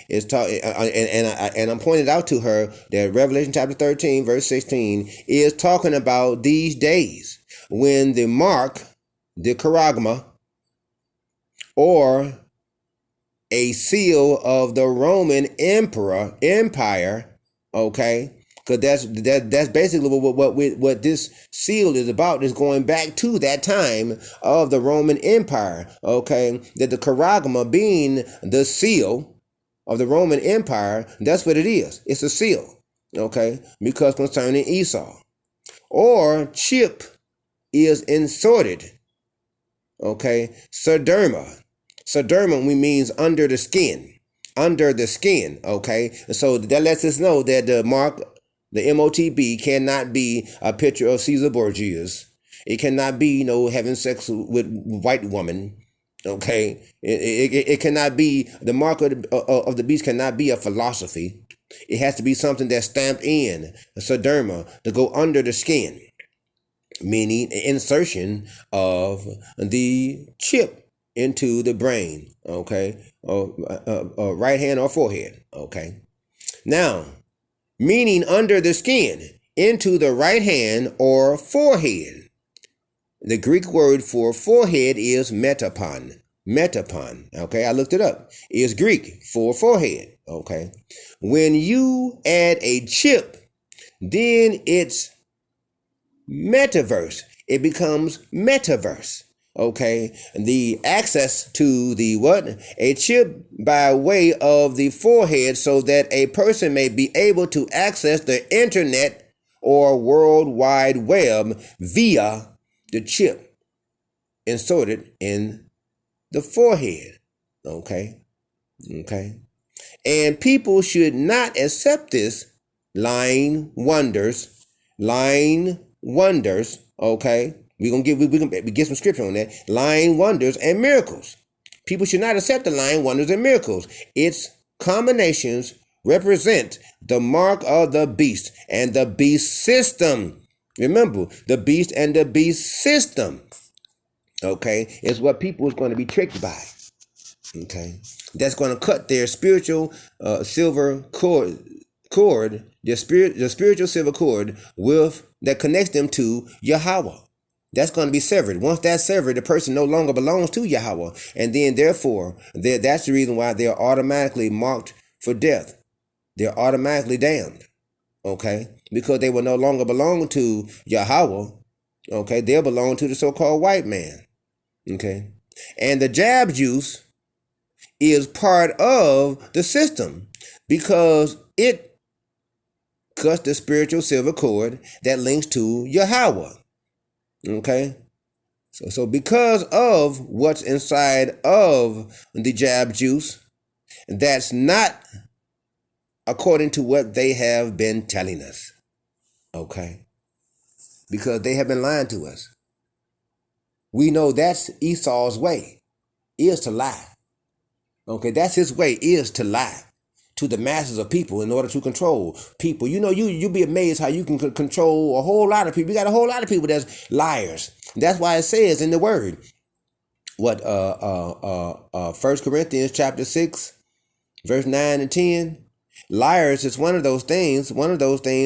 is talking, and I'm pointed out to her that Revelation chapter 13, verse 16, is talking about these days when the mark, the charagma, or a seal of the Roman empire, okay? Because that's basically what this seal is about, is going back to that time of the Roman Empire, okay? That the charagma being the seal of the Roman Empire, that's what it is. It's a seal, okay? Because concerning Esau. Or chip is inserted, okay? Serderma. Serderma means under the skin. Under the skin, okay? So that lets us know that the mark, the MOTB, cannot be a picture of Caesar Borgias. It cannot be, having sex with white woman. Okay, it cannot be, the mark of the beast cannot be a philosophy. It has to be something that's stamped in, a serderma, to go under the skin, meaning insertion of the chip into the brain, okay, or right hand or forehead, okay. Now, meaning under the skin, into the right hand or forehead. The Greek word for forehead is metapon. Metapon, okay, I looked it up. It's Greek for forehead, okay. When you add a chip, then it's metaverse. It becomes metaverse. Okay, the access to the what? A chip by way of the forehead, so that a person may be able to access the internet or World Wide Web via the chip inserted in the forehead. Okay, okay. And people should not accept this lying wonders, okay? We get some scripture on that. Lying wonders and miracles. People should not accept the lying wonders and miracles. Its combinations represent the mark of the beast and the beast system. Remember, the beast and the beast system, okay, is what people is going to be tricked by. Okay, that's going to cut their spiritual silver cord, the spiritual silver cord with that connects them to Yahweh. That's going to be severed. Once that's severed, the person no longer belongs to Yahweh, and then therefore that's the reason why they're automatically marked for death. They're automatically damned. Okay, because they will no longer belong to Yahweh. Okay, they'll belong to the so-called white man. Okay, and the jab juice is part of the system because it cuts the spiritual silver cord that links to Yahweh. Okay, so because of what's inside of the jab juice, that's not according to what they have been telling us. Okay, because they have been lying to us. We know that's Esau's way, is to lie. Okay, that's his way, is to lie to the masses of people in order to control people. You'll be amazed how you can control a whole lot of people. You got a whole lot of people that's liars. That's why it says in the word, what 1 Corinthians chapter 6, verse 9 and 10. Liars is one of those things,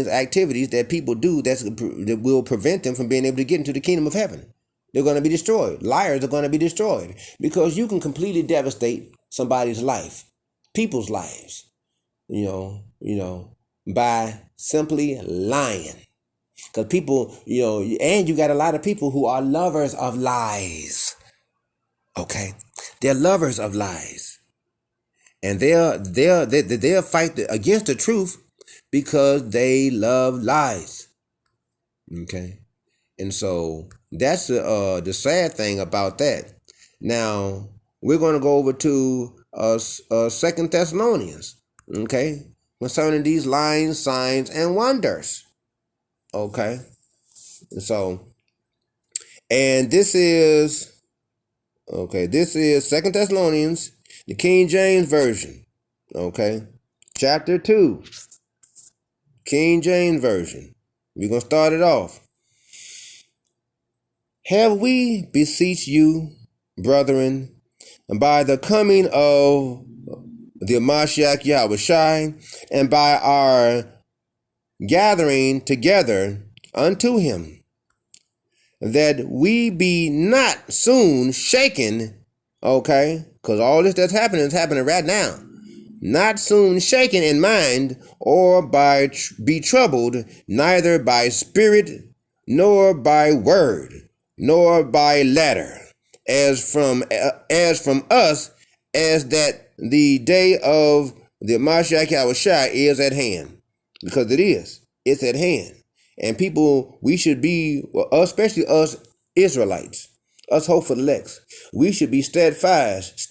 activities that people do that will prevent them from being able to get into the kingdom of heaven. They're going to be destroyed. Liars are going to be destroyed because you can completely devastate somebody's life, people's lives, by simply lying. Because people, and you got a lot of people who are lovers of lies. Okay, they're lovers of lies, and they'll fight against the truth because they love lies. Okay, and so that's the sad thing about that. Now we're going to go over to 2 Thessalonians. Okay, concerning these lying signs and wonders. Okay, so, and this is 2 Thessalonians, the King James Version. Okay, chapter 2, King James Version. We're going to start it off. Have we beseech you, brethren, by the coming of the Mashiach Yahweh Shai, and by our gathering together unto him, that we be not soon shaken, okay? Because all this that's happening is happening right now. Not soon shaken in mind, or be troubled, neither by spirit, nor by word, nor by letter, as from us, as that the day of the Mashiach Yahushua is at hand, because it is. It's at hand, and people, we should be, well, especially us Israelites, us hopeful elects, we should be steadfast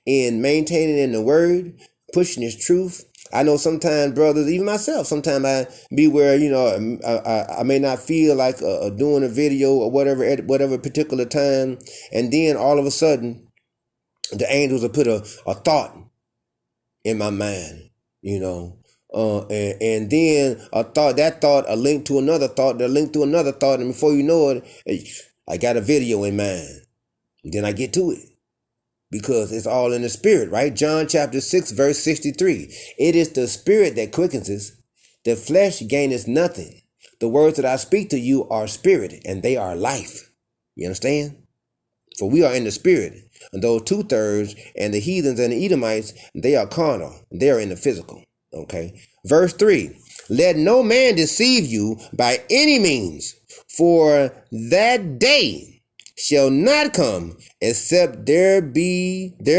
in maintaining in the word, pushing his truth. I know sometimes, brothers, even myself, sometimes I be where, I may not feel like doing a video or whatever at whatever particular time, and then all of a sudden, the angels will put a thought in my mind, and then a link to another thought, and before you know it, I got a video in mind. And then I get to it, because it's all in the spirit, right? John chapter 6, verse 63. It is the spirit that quickens us. The flesh gaineth nothing. The words that I speak to you are spirit, and they are life. You understand? For we are in the spirit. And those 2/3 and the heathens and the Edomites, they are carnal. They are in the physical. Okay. Verse 3. Let no man deceive you by any means, for that day shall not come except there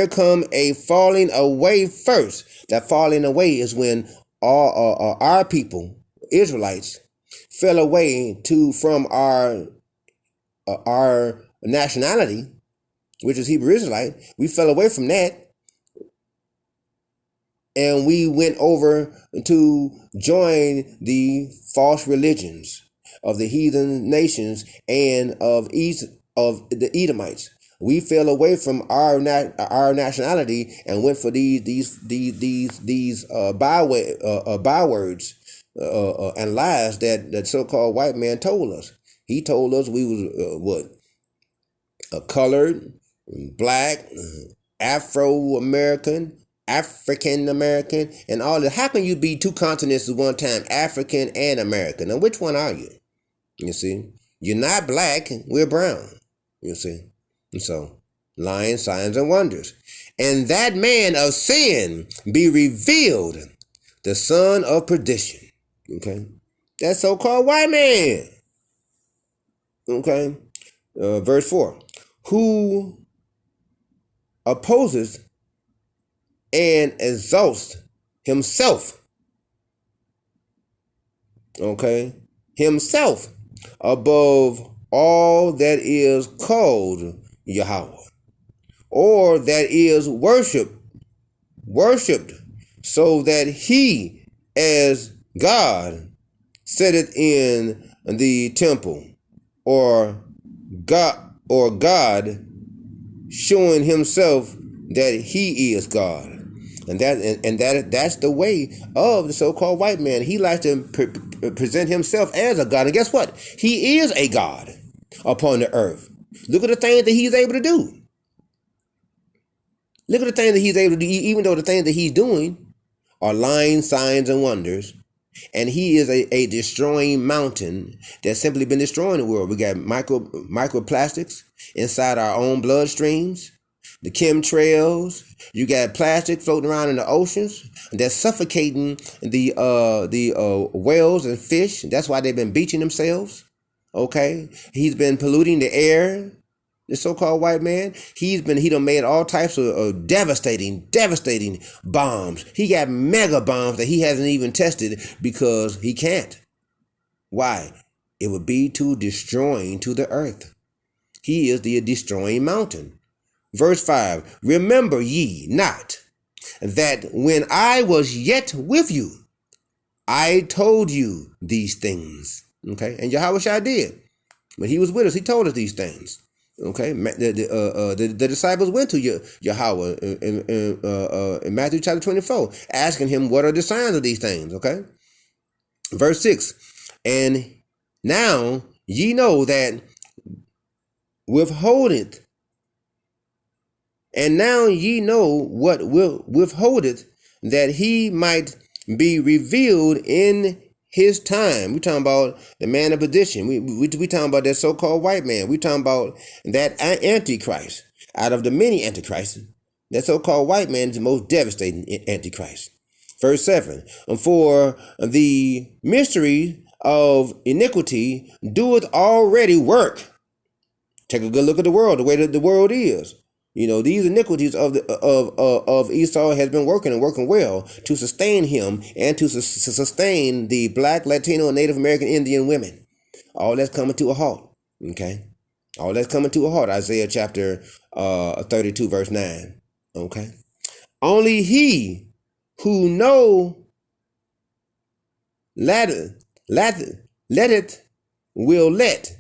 come a falling away first. That falling away is when all our people, Israelites, fell away from our nationality, which is Hebrew Israelite. We fell away from that, and we went over to join the false religions of the heathen nations and of the Edomites. We fell away from our nationality and went for these bywords and lies that so-called white man told us. He told us we was colored, black, Afro-American, African-American, and all that. How can you be two continents at one time, African and American? Now, which one are you? You see? You're not black, we're brown. You see? And so, lying, signs, and wonders. And that man of sin be revealed, the son of perdition. Okay? That so-called white man. Okay? Verse 4. Who opposes and exalts himself. Okay? Himself above all that is called Yahweh, or that is worshipped, so that he as God sitteth in the temple, or God showing himself that he is God. And that's the way of the so-called white man. He likes to present himself as a God. And guess what? He is a God upon the earth. Look at the things that he's able to do. Look at the things that he's able to do, even though the things that he's doing are lying, signs, and wonders. And he is a destroying mountain that's simply been destroying the world. We got microplastics inside our own bloodstreams, the chemtrails. You got plastic floating around in the oceans that's suffocating the whales and fish. That's why they've been beaching themselves. Okay, he's been polluting the air. The so-called white man, he done made all types of devastating bombs. He got mega bombs that he hasn't even tested because he can't. Why? It would be too destroying to the earth. He is the destroying mountain. Verse 5, remember ye not that when I was yet with you, I told you these things. Okay, and Yahushua did. When he was with us, he told us these things. Okay, the disciples went to Yahweh in Matthew chapter 24, asking him, what are the signs of these things? Okay, verse 6, and now ye know that withholdeth And now ye know what will withholdeth, that he might be revealed in his time. We talking about the man of perdition. We talking about that so-called white man. We talking about that antichrist. Out of the many antichrists, that so-called white man is the most devastating antichrist. Verse 7, for the mystery of iniquity doeth already work. Take a good look at the world, the way that the world is. These iniquities of Esau has been working and working well to sustain him and to sustain the Black, Latino, and Native American Indian women. All that's coming to a halt. Okay? All that's coming to a halt. Isaiah chapter 32, verse 9. Okay? Only he who let it will let.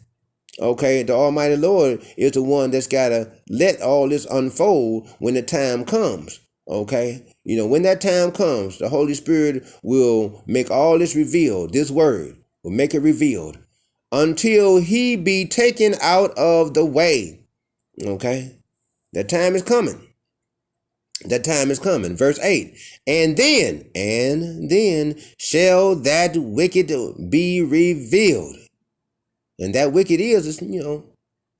Okay, the Almighty Lord is the one that's got to let all this unfold when the time comes. Okay, when that time comes, the Holy Spirit will make all this revealed. This word will make it revealed until he be taken out of the way. Okay, that time is coming. That time is coming. Verse 8, and then shall that wicked be revealed. And that wicked is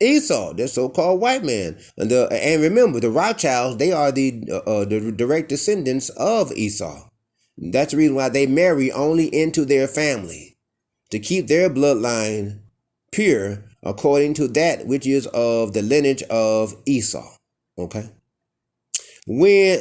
Esau, that so-called white man. And remember, the Rothschilds, they are the direct descendants of Esau. That's the reason why they marry only into their family, to keep their bloodline pure according to that which is of the lineage of Esau. Okay? When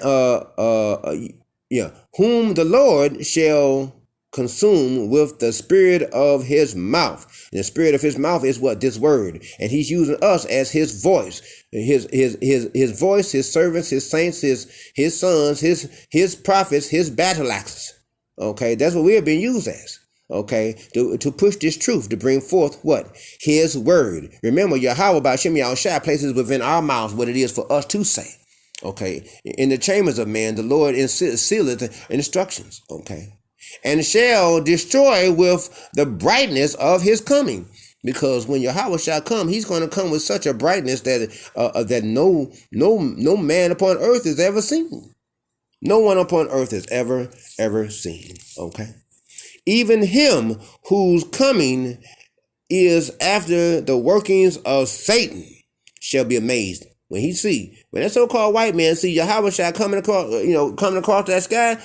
whom the Lord shall consume with the spirit of his mouth. And the spirit of his mouth is what? This word. And he's using us as his voice. His voice, his servants, his saints, his sons, his prophets, his battle axes. Okay, that's what we have been used as. Okay, to push this truth, to bring forth what? His word. Remember, Yahweh B'Shem Yahushua places within our mouths what it is for us to say. Okay, in the chambers of man, the Lord sealeth instructions. Okay, and shall destroy with the brightness of his coming. Because when Yahweh shall come, he's going to come with such a brightness that no man upon earth has ever seen. No one upon earth has ever seen. Okay, even him whose coming is after the workings of Satan shall be amazed. When that so-called white man see Yahweh shall coming across that sky,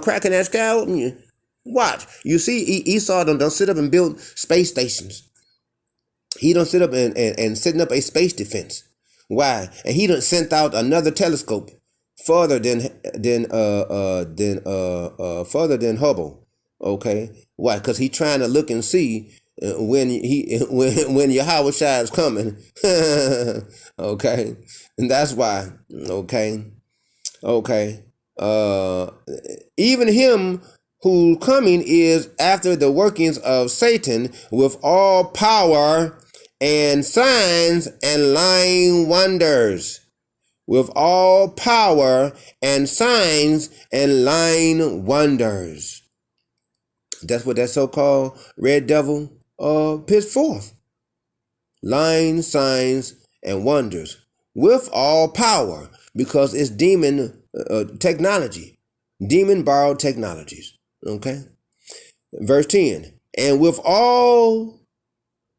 cracking that sky. Watch. You see, Esau don't sit up and build space stations. He don't sit up and setting up a space defense. Why? And he done sent out another telescope further than Hubble. Okay. Why? Because he trying to look and see when Yahweh Shai is coming. Okay. And that's why. Okay. Even him whose coming is after the workings of Satan with all power and signs and lying wonders. With all power and signs and lying wonders. That's what that so-called red devil pits forth. Lying, signs, and wonders. With all power, because it's demon technology. Demon-borrowed technologies. Okay? Verse 10. And with all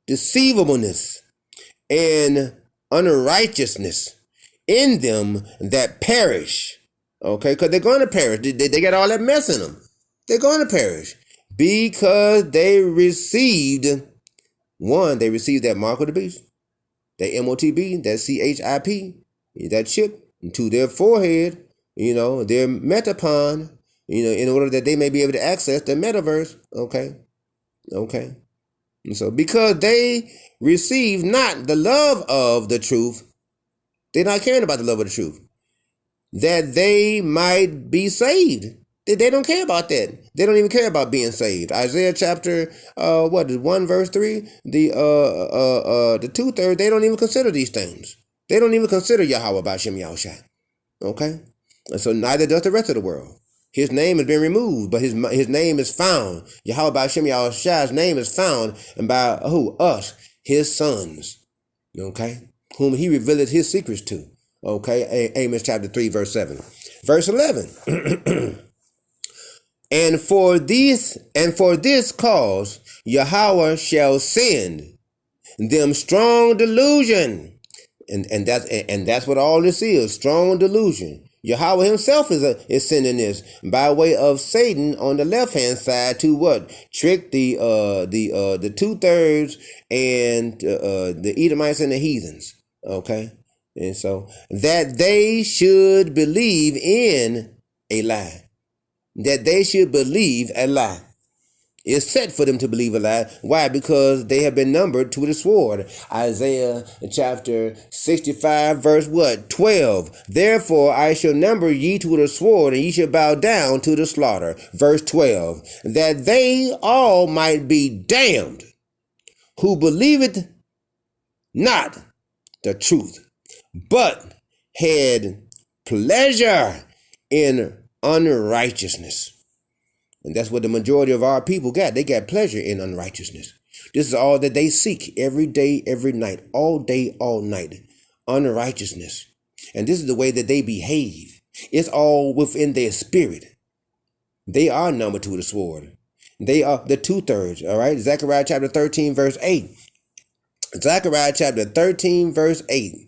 deceivableness and unrighteousness in them that perish. Okay? Because they're going to perish. They got all that mess in them. They're going to perish. Because they received that mark of the beast. That MOTB, that CHIP, that chip to their forehead, their metapon, in order that they may be able to access the metaverse. Okay. And so because they receive not the love of the truth, they're not caring about the love of the truth, that they might be saved. They don't care about that. They don't even care about being saved. Isaiah chapter 1 verse 3, the 2/3, they don't even consider these things. They don't even consider Yahweh B'Shem Yahushua. Okay? And so neither does the rest of the world. His name has been removed, but his name is found. Yahweh B'Shem Yahushua's name is found, and by who? Us, his sons. Okay? Whom he revealed his secrets to. Okay, Amos chapter 3, verse 7. Verse 11. And for this cause Yahweh shall send them strong delusion. And that's what all this is, strong delusion. Yahweh himself is sending this by way of Satan on the left hand side to what? Trick the 2/3 and the Edomites and the heathens. Okay? And so that they should believe in a lie. That they should believe a lie. It's set for them to believe a lie. Why? Because they have been numbered to the sword. Isaiah chapter 65 verse what? 12. Therefore I shall number ye to the sword, and ye shall bow down to the slaughter. Verse 12. That they all might be damned who believeth not the truth, but had pleasure in unrighteousness. And that's what the majority of our people got. They got pleasure in unrighteousness. This is all that they seek every day, every night, all day, all night. Unrighteousness. And this is the way that they behave. It's all within their spirit. They are numbered to the sword. They are the 2/3. All right. Zechariah chapter 13, verse 8. Zechariah chapter 13, verse 8.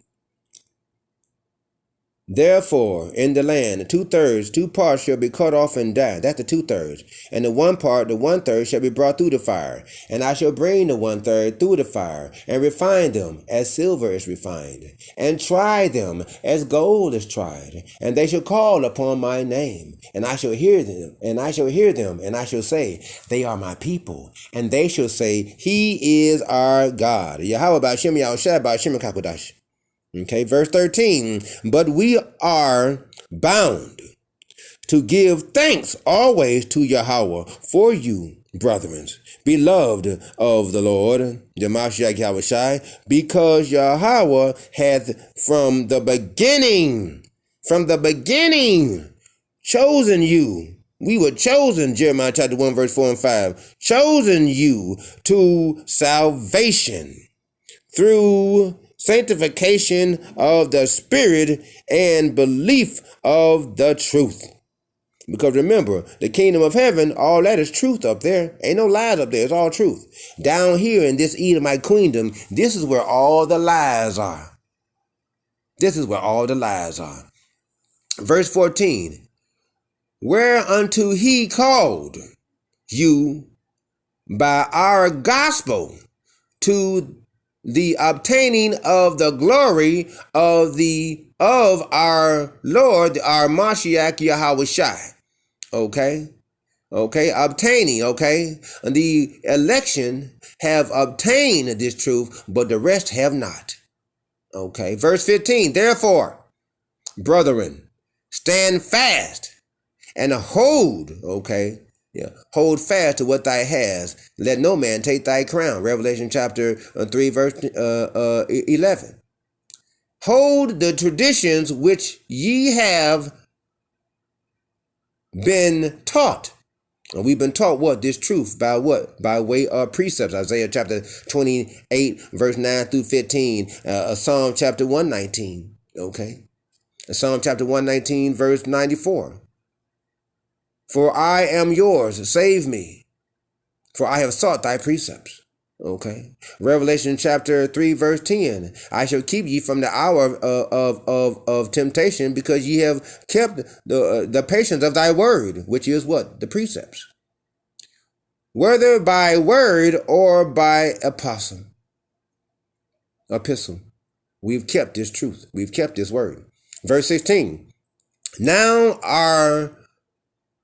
Therefore, in the land, the 2/3, 2 parts shall be cut off and die. That's the 2/3. And the 1 part, the 1/3, shall be brought through the fire. And I shall bring the 1/3 through the fire, and refine them as silver is refined, and try them as gold is tried. And they shall call upon my name, and I shall hear them, and I shall say, they are my people. And they shall say, he is our God. Yahweh Ba'Shem Yahushua Ba'Shem Kakodash. Okay, verse 13. But we are bound to give thanks always to Yahweh for you, brethren, beloved of the Lord, the Mashiach Yahushai, because Yahweh hath from the beginning, chosen you. We were chosen, Jeremiah chapter 1, verse 4 and 5, chosen you to salvation through sanctification of the Spirit and belief of the truth. Because remember, the kingdom of heaven, all that is truth up there. Ain't no lies up there. It's all truth. Down here in this Edomite kingdom, this is where all the lies are. This is where all the lies are. Verse 14. Whereunto he called you by our gospel to the obtaining of the glory of our Lord, our Mashiach Yahushai. Okay, obtaining. Okay, and the election have obtained this truth, but the rest have not. Okay, verse 15. Therefore, brethren, stand fast and hold. Okay. Yeah, hold fast to what thou hast. Let no man take thy crown. Revelation chapter 3, verse 11. Hold the traditions which ye have been taught. And we've been taught what? This truth. By what? By way of precepts. Isaiah chapter 28, verse 9 through 15. Psalm chapter 119. Okay. Psalm chapter 119, verse 94. For I am yours, save me, for I have sought thy precepts. Okay. Revelation chapter 3, verse 10. I shall keep ye from the hour of temptation, because ye have kept the patience of thy word, which is what? The precepts. Whether by word or by epistle, we've kept this truth. We've kept this word. Verse 16. Now our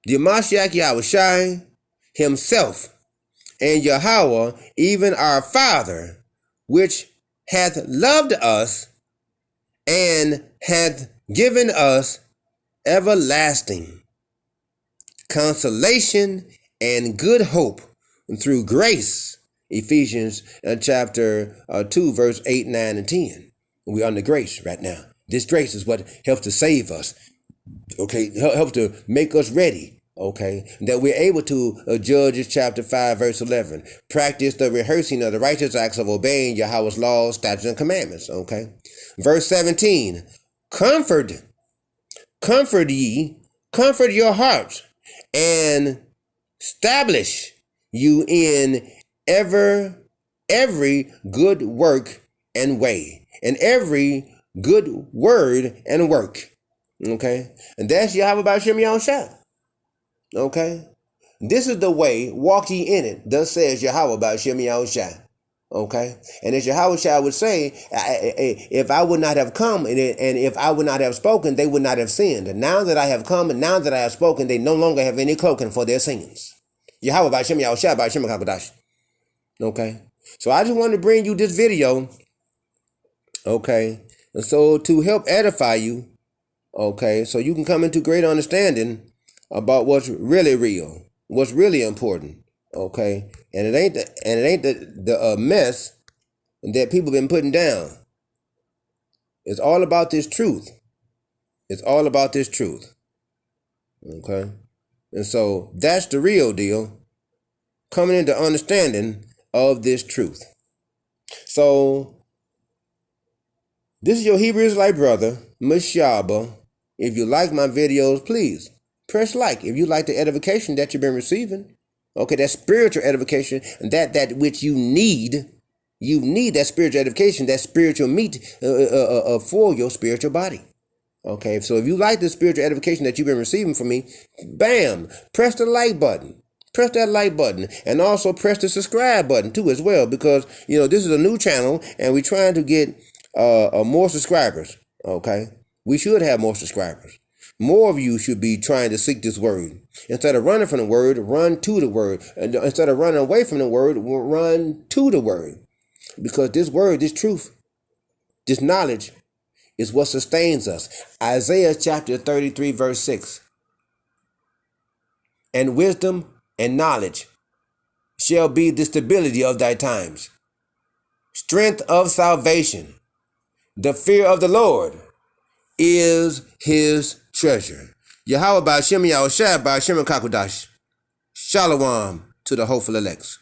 the Mashiach Yahushai himself and Yahweh, even our Father, which hath loved us and hath given us everlasting consolation and good hope through grace. Ephesians chapter 2, verse 8, 9, and 10. We're under grace right now. This grace is what helps to save us. Okay, helps to make us ready. Okay, that we're able to, Judges chapter 5, verse 11, practice the rehearsing of the righteous acts of obeying Yahweh's laws, statutes, and commandments. Okay, verse 17, Comfort, comfort ye, comfort your hearts, and establish you in every good work and way, and every good word and work. Okay? And that's Yahweh B'Shem Yahushua. Okay? This is the way, walk ye in it, thus says Yahweh B'Shem Yahushua. Okay? And as Yahweh would say, if I would not have come and if I would not have spoken, they would not have sinned. And now that I have come and now that I have spoken, they no longer have any cloaking for their sins. Yahweh B'Shem Yahushua B'Shem HaKadosh. Okay? So I just wanted to bring you this video, okay? And so to help edify you, okay, so you can come into greater understanding about what's really real, what's really important, okay? And it ain't the mess that people been putting down. It's all about this truth. It's all about this truth, okay? And so that's the real deal, coming into understanding of this truth. So this is your Hebrew Israelite brother, Mashaba. If you like my videos, please press like. If you like the edification that you've been receiving, okay, that spiritual edification, and that which you need that spiritual edification, that spiritual meat for your spiritual body. Okay, so if you like the spiritual edification that you've been receiving from me, bam, press the like button. Press that like button, and also press the subscribe button too as well, because this is a new channel and we're trying to get more subscribers. Okay, we should have more subscribers. More of you should be trying to seek this word. Instead of running from the word, run to the word. And instead of running away from the word, run to the word. Because this word, this truth, this knowledge is what sustains us. Isaiah chapter 33 verse 6. And wisdom and knowledge shall be the stability of thy times. Strength of salvation. The fear of the Lord is his treasure. Yahweh B'Shem Yahushua B'Shem HaKadosh. Shalom to the hopeful elects.